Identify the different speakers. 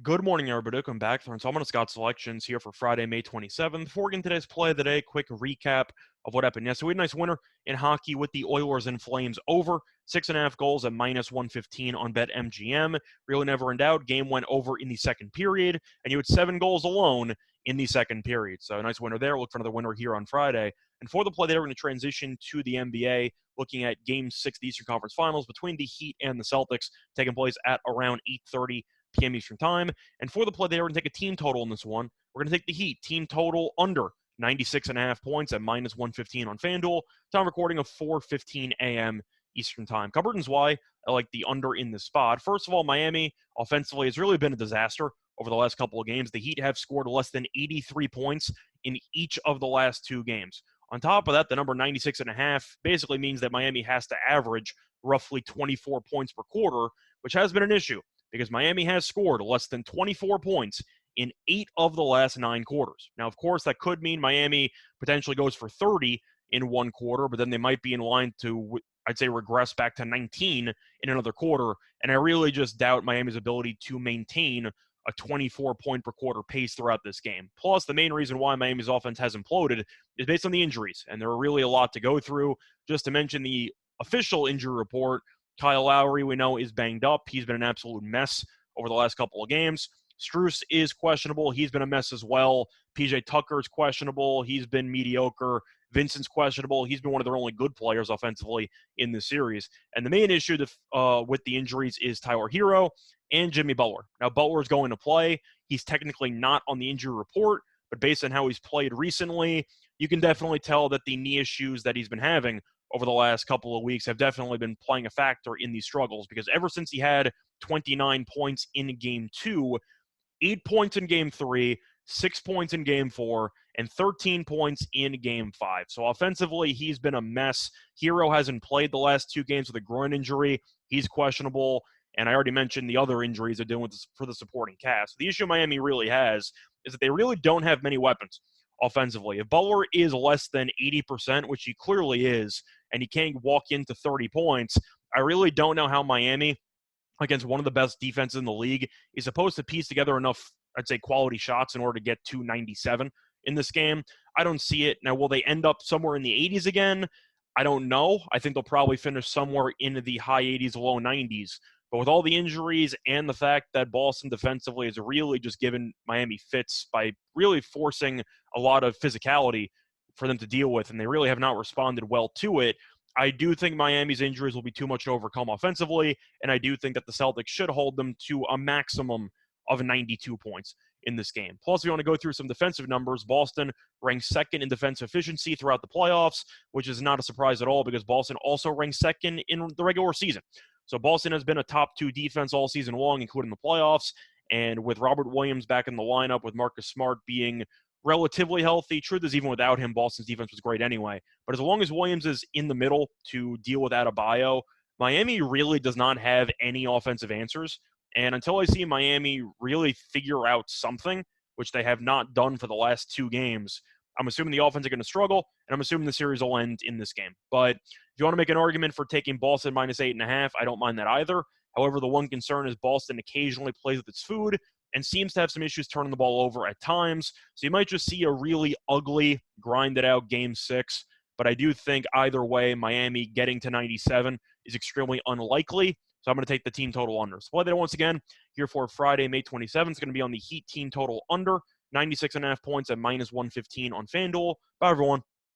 Speaker 1: Good morning, everybody. Welcome back. So I'm on Scott Selections here for Friday, May 27th. Before we get into today's play of the day, quick recap of what happened yesterday. We had a nice winner in hockey with the Oilers and Flames over 6.5 goals at -115 on BetMGM. Really never in doubt. Game went over in the second period, and you had 7 goals alone in the second period. So a nice winner there. Look for another winner here on Friday. And for the play there, we're going to transition to the NBA, looking at Game 6 of the Eastern Conference Finals between the Heat and the Celtics, taking place at around 8:30 p.m. Eastern Time. And for the play there, we're going to take a team total in this one. We're going to take the Heat team total under 96.5 points at -115 on FanDuel. Time recording of 4:15 a.m. Eastern Time. Couple reasons why I like the under in this spot. First of all, Miami offensively has really been a disaster over the last couple of games. The Heat have scored less than 83 points in each of the last two games. On top of that, the number 96.5 basically means that Miami has to average roughly 24 points per quarter, which has been an issue because Miami has scored less than 24 points in 8 of the last 9 quarters. Now, of course, that could mean Miami potentially goes for 30 in one quarter, but then they might be in line to, I'd say, regress back to 19 in another quarter. And I really just doubt Miami's ability to maintain a 24-point per quarter pace throughout this game. Plus, the main reason why Miami's offense has imploded is based on the injuries, and there are really a lot to go through. Just to mention the official injury report, Kyle Lowry, we know, is banged up. He's been an absolute mess over the last couple of games. Strus is questionable. He's been a mess as well. PJ Tucker's questionable. He's been mediocre. Vincent's questionable. He's been one of their only good players offensively in this series. And the main issue with the injuries is Tyler Hero and Jimmy Butler. Now, Butler's going to play. He's technically not on the injury report, but based on how he's played recently, you can definitely tell that the knee issues that he's been having over the last couple of weeks have definitely been playing a factor in these struggles, because ever since he had 29 points in Game 2, 8 points in Game 3, 6 points in Game 4, and 13 points in Game 5. So offensively, he's been a mess. Hero hasn't played the last 2 games with a groin injury. He's questionable. And I already mentioned the other injuries they're dealing with for the supporting cast. The issue Miami really has is that they really don't have many weapons offensively. If Butler is less than 80%, which he clearly is, and he can't walk into 30 points, I really don't know how Miami, against one of the best defenses in the league, is supposed to piece together enough, I'd say, quality shots in order to get to 97 in this game. I don't see it. Now, will they end up somewhere in the 80s again? I don't know. I think they'll probably finish somewhere in the high 80s, low 90s. But with all the injuries and the fact that Boston defensively has really just given Miami fits by really forcing a lot of physicality for them to deal with, and they really have not responded well to it, I do think Miami's injuries will be too much to overcome offensively, and I do think that the Celtics should hold them to a maximum of 92 points in this game. Plus, if you want to go through some defensive numbers, Boston ranks second in defensive efficiency throughout the playoffs, which is not a surprise at all because Boston also ranks second in the regular season. So Boston has been a top 2 defense all season long, including the playoffs. And with Robert Williams back in the lineup, with Marcus Smart being relatively healthy, truth is, even without him, Boston's defense was great anyway. But as long as Williams is in the middle to deal with Adebayo, Miami really does not have any offensive answers. And until I see Miami really figure out something, which they have not done for the last 2 games, I'm assuming the offense are going to struggle, and I'm assuming the series will end in this game. But if you want to make an argument for taking Boston -8.5, I don't mind that either. However, the one concern is Boston occasionally plays with its food and seems to have some issues turning the ball over at times. So you might just see a really ugly, grinded-out Game 6. But I do think either way, Miami getting to 97 is extremely unlikely. So I'm going to take the team total under. So play that once again here for Friday, May 27th. It's going to be on the Heat team total under 96.5 points at -115 on FanDuel. Bye, everyone.